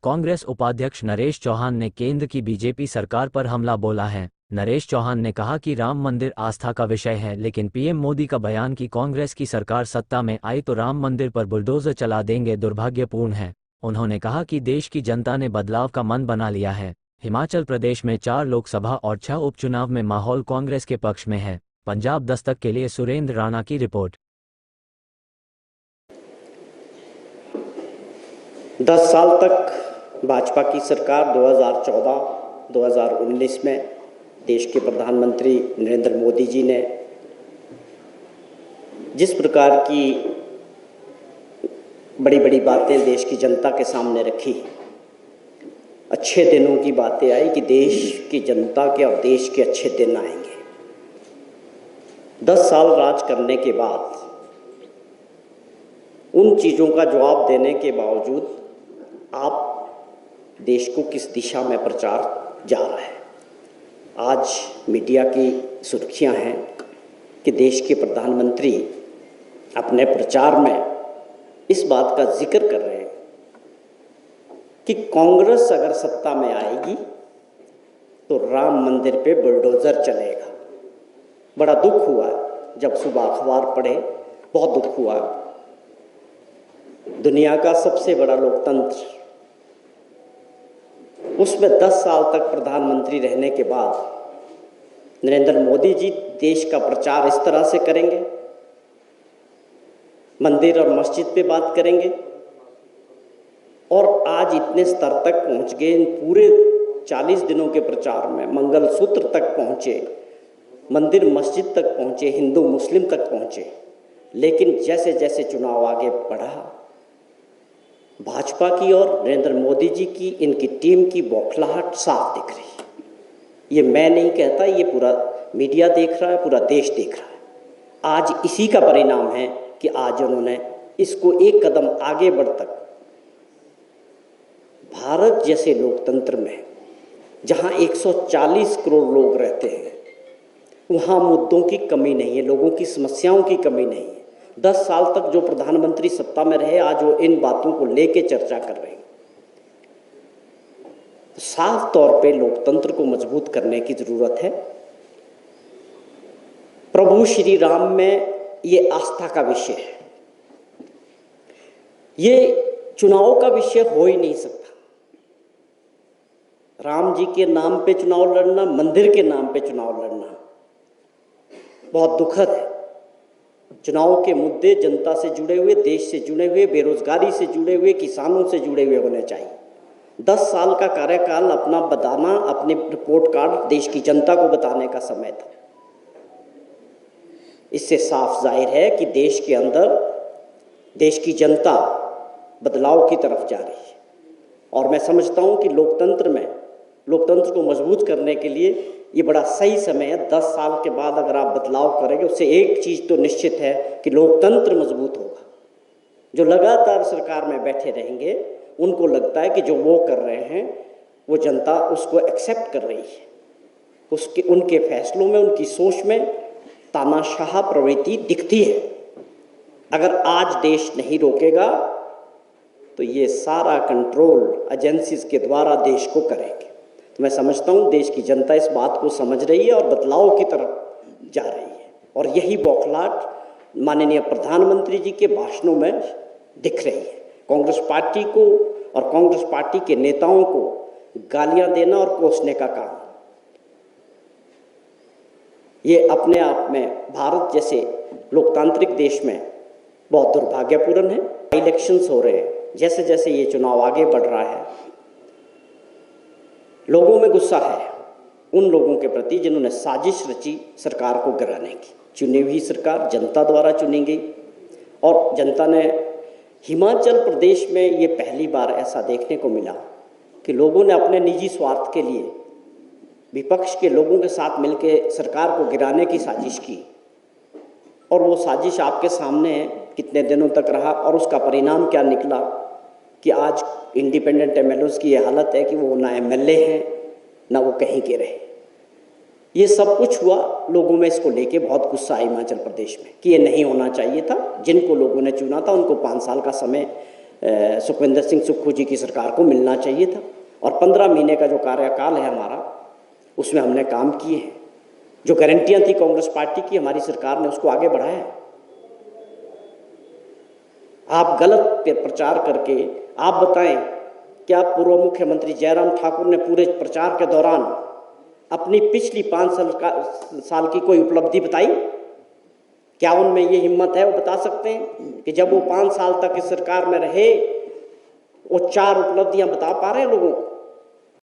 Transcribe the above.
कांग्रेस उपाध्यक्ष नरेश चौहान ने केंद्र की बीजेपी सरकार पर हमला बोला है। नरेश चौहान ने कहा कि राम मंदिर आस्था का विषय है, लेकिन पीएम मोदी का बयान कि कांग्रेस की सरकार सत्ता में आई तो राम मंदिर पर बुलडोजर चला देंगे दुर्भाग्यपूर्ण है। उन्होंने कहा कि देश की जनता ने बदलाव का मन बना लिया है। हिमाचल प्रदेश में 4 लोकसभा और 6 उपचुनाव में माहौल कांग्रेस के पक्ष में है। पंजाब दस्तक के लिए सुरेंद्र राणा की रिपोर्ट। 10 साल तक भाजपा की सरकार 2014-2019 में देश के प्रधानमंत्री नरेंद्र मोदी जी ने जिस प्रकार की बड़ी बड़ी बातें देश की जनता के सामने रखी, अच्छे दिनों की बातें आई कि देश की जनता के और देश के अच्छे दिन आएंगे। 10 साल राज करने के बाद उन चीज़ों का जवाब देने के बावजूद आप देश को किस दिशा में प्रचार जा रहा है। आज मीडिया की सुर्खियां हैं कि देश के प्रधानमंत्री अपने प्रचार में इस बात का जिक्र कर रहे हैं कि कांग्रेस अगर सत्ता में आएगी तो राम मंदिर पे बुलडोजर चलेगा। बड़ा दुख हुआ जब सुबह अखबार पढ़े, बहुत दुख हुआ। दुनिया का सबसे बड़ा लोकतंत्र, उसमें 10 साल तक प्रधानमंत्री रहने के बाद नरेंद्र मोदी जी देश का प्रचार इस तरह से करेंगे, मंदिर और मस्जिद पे बात करेंगे, और आज इतने स्तर तक पहुंच गए। इन पूरे 40 दिनों के प्रचार में मंगलसूत्र तक पहुंचे, मंदिर मस्जिद तक पहुंचे, हिंदू मुस्लिम तक पहुंचे। लेकिन जैसे जैसे चुनाव आगे बढ़ा, भाजपा की और नरेंद्र मोदी जी की, इनकी टीम की बौखलाहट साफ दिख रही है। ये मैं नहीं कहता, ये पूरा मीडिया देख रहा है, पूरा देश देख रहा है। आज इसी का परिणाम है कि आज उन्होंने इसको एक कदम आगे बढ़ तक, भारत जैसे लोकतंत्र में जहां 140 करोड़ लोग रहते हैं, वहां मुद्दों की कमी नहीं है, लोगों की समस्याओं की कमी नहीं है। 10 साल तक जो प्रधानमंत्री सत्ता में रहे, आज वो इन बातों को लेके चर्चा कर रहे हैं। साफ तौर पे लोकतंत्र को मजबूत करने की जरूरत है। प्रभु श्री राम में ये आस्था का विषय है, ये चुनाव का विषय हो ही नहीं सकता। राम जी के नाम पे चुनाव लड़ना, मंदिर के नाम पे चुनाव लड़ना बहुत दुखद है। चुनाव के मुद्दे जनता से जुड़े हुए, देश से जुड़े हुए, बेरोजगारी से जुड़े हुए, किसानों से जुड़े हुए होने चाहिए। 10 साल का कार्यकाल अपना बताना, अपने रिपोर्ट कार्ड देश की जनता को बताने का समय था। इससे साफ जाहिर है कि देश के अंदर देश की जनता बदलाव की तरफ जा रही है। और मैं समझता हूं कि लोकतंत्र को मजबूत करने के लिए ये बड़ा सही समय है। 10 साल के बाद अगर आप बदलाव करेंगे, उससे एक चीज़ तो निश्चित है कि लोकतंत्र मजबूत होगा। जो लगातार सरकार में बैठे रहेंगे, उनको लगता है कि जो वो कर रहे हैं वो जनता उसको एक्सेप्ट कर रही है, उनके फैसलों में, उनकी सोच में तानाशाह प्रवृत्ति दिखती है। अगर आज देश नहीं रोकेगा तो ये सारा कंट्रोल एजेंसीज के द्वारा देश को करेंगे। तो मैं समझता हूँ देश की जनता इस बात को समझ रही है और बदलाव की तरफ जा रही है। और यही बौखलाहट माननीय प्रधानमंत्री जी के भाषणों में दिख रही है। कांग्रेस पार्टी को और कांग्रेस पार्टी के नेताओं को गालियां देना और कोसने का काम, ये अपने आप में भारत जैसे लोकतांत्रिक देश में बहुत दुर्भाग्यपूर्ण है। इलेक्शंस हो रहे हैं, जैसे जैसे ये चुनाव आगे बढ़ रहा है, लोगों में गुस्सा है उन लोगों के प्रति जिन्होंने साजिश रची सरकार को गिराने की। चुनी हुई सरकार जनता द्वारा चुनी गई, और जनता ने हिमाचल प्रदेश में ये पहली बार ऐसा देखने को मिला कि लोगों ने अपने निजी स्वार्थ के लिए विपक्ष के लोगों के साथ मिलकर सरकार को गिराने की साजिश की। और वो साजिश आपके सामने है, कितने दिनों तक रहा और उसका परिणाम क्या निकला कि आज इंडिपेंडेंट एमएलएस की ये हालत है कि वो ना एमएलए हैं ना वो कहीं के रहे। ये सब कुछ हुआ, लोगों में इसको लेके बहुत गुस्सा है हिमाचल प्रदेश में कि ये नहीं होना चाहिए था। जिनको लोगों ने चुना था उनको 5 साल का समय सुखविंदर सिंह सुक्खू जी की सरकार को मिलना चाहिए था। और 15 महीने का जो कार्यकाल है हमारा, उसमें हमने काम किए हैं। जो गारंटियां थी कांग्रेस पार्टी की, हमारी सरकार ने उसको आगे बढ़ाया है। आप गलत प्रचार करके आप बताएं, क्या पूर्व मुख्यमंत्री जयराम ठाकुर ने पूरे प्रचार के दौरान अपनी पिछली 5 साल की कोई उपलब्धि बताई? क्या उनमें ये हिम्मत है? वो बता सकते हैं कि जब वो 5 साल तक इस सरकार में रहे, वो 4 उपलब्धियां बता पा रहे हैं लोगों को?